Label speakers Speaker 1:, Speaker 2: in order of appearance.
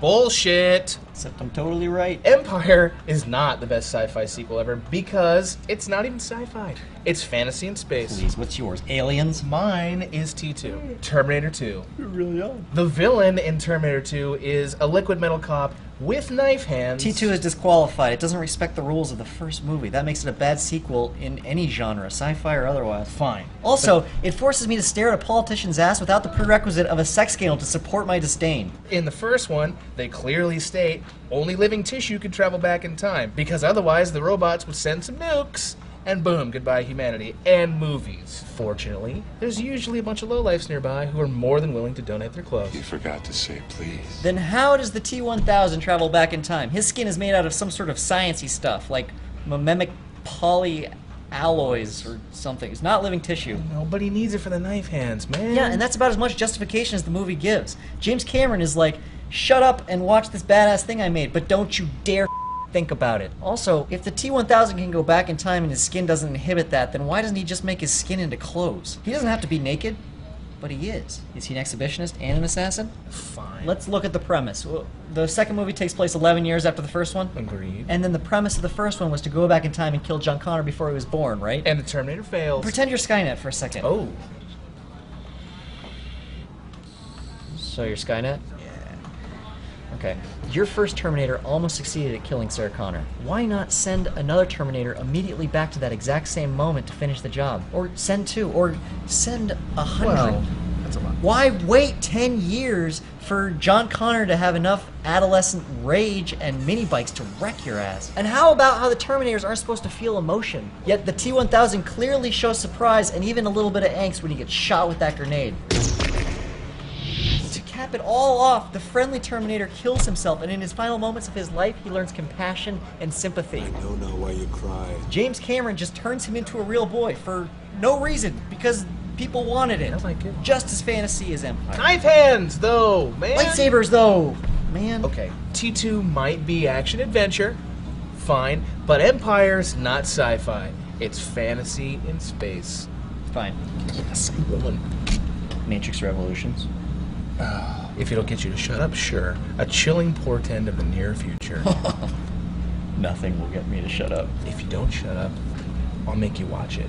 Speaker 1: Bullshit!
Speaker 2: Except I'm totally right.
Speaker 1: Empire is not the best sci-fi sequel ever because it's not even sci-fi. It's fantasy and space.
Speaker 2: Please, what's yours? Aliens?
Speaker 1: Mine is T2. Terminator 2.
Speaker 2: You really are.
Speaker 1: The villain in Terminator 2 is a liquid metal cop with knife hands.
Speaker 2: T2 is disqualified. It doesn't respect the rules of the first movie. That makes it a bad sequel in any genre, sci-fi or otherwise.
Speaker 1: Fine.
Speaker 2: Also, it forces me to stare at a politician's ass without the prerequisite of a sex scandal to support my disdain.
Speaker 1: In the first one, they clearly state only living tissue could travel back in time, because otherwise the robots would send some nukes, and boom, goodbye humanity, and movies. Fortunately, there's usually a bunch of lowlifes nearby who are more than willing to donate their clothes.
Speaker 3: You forgot to say please.
Speaker 2: Then how does the T-1000 travel back in time? His skin is made out of some sort of sciencey stuff, like mimic polyalloys or something. It's not living tissue.
Speaker 1: Nobody needs it for the knife hands, man.
Speaker 2: Yeah, and that's about as much justification as the movie gives. James Cameron is like, shut up and watch this badass thing I made, but don't you dare think about it. Also, if the T-1000 can go back in time and his skin doesn't inhibit that, then why doesn't he just make his skin into clothes? He doesn't have to be naked, but he is. Is he an exhibitionist and an assassin?
Speaker 1: Fine.
Speaker 2: Let's look at the premise. The second movie takes place 11 years after the first one.
Speaker 1: Agreed.
Speaker 2: And then the premise of the first one was to go back in time and kill John Connor before he was born, right?
Speaker 1: And the Terminator fails.
Speaker 2: Pretend you're Skynet for a second.
Speaker 1: Oh.
Speaker 2: So you're Skynet? Okay. Your first Terminator almost succeeded at killing Sarah Connor. Why not send another Terminator immediately back to that exact same moment to finish the job? Or send two, or send 100.
Speaker 1: Well, that's a lot.
Speaker 2: Why wait 10 years for John Connor to have enough adolescent rage and mini bikes to wreck your ass? And how about how the Terminators aren't supposed to feel emotion? Yet the T-1000 clearly shows surprise and even a little bit of angst when he gets shot with that grenade. To cap it all off, the friendly Terminator kills himself, and in his final moments of his life, he learns compassion and sympathy.
Speaker 3: I don't know why you cry.
Speaker 2: James Cameron just turns him into a real boy for no reason, because people wanted it.
Speaker 1: I like it.
Speaker 2: Just as fantasy as Empire.
Speaker 1: Knife hands, though, man.
Speaker 2: Lightsabers, though, man.
Speaker 1: Okay, T2 might be action-adventure, fine, but Empire's not sci-fi. It's fantasy in space.
Speaker 2: Fine.
Speaker 1: Yes, I won.
Speaker 2: Matrix Revolutions.
Speaker 1: If it'll get you to shut up, sure. A chilling portend of the near future.
Speaker 2: Nothing will get me to shut up.
Speaker 1: If you don't shut up, I'll make you watch it.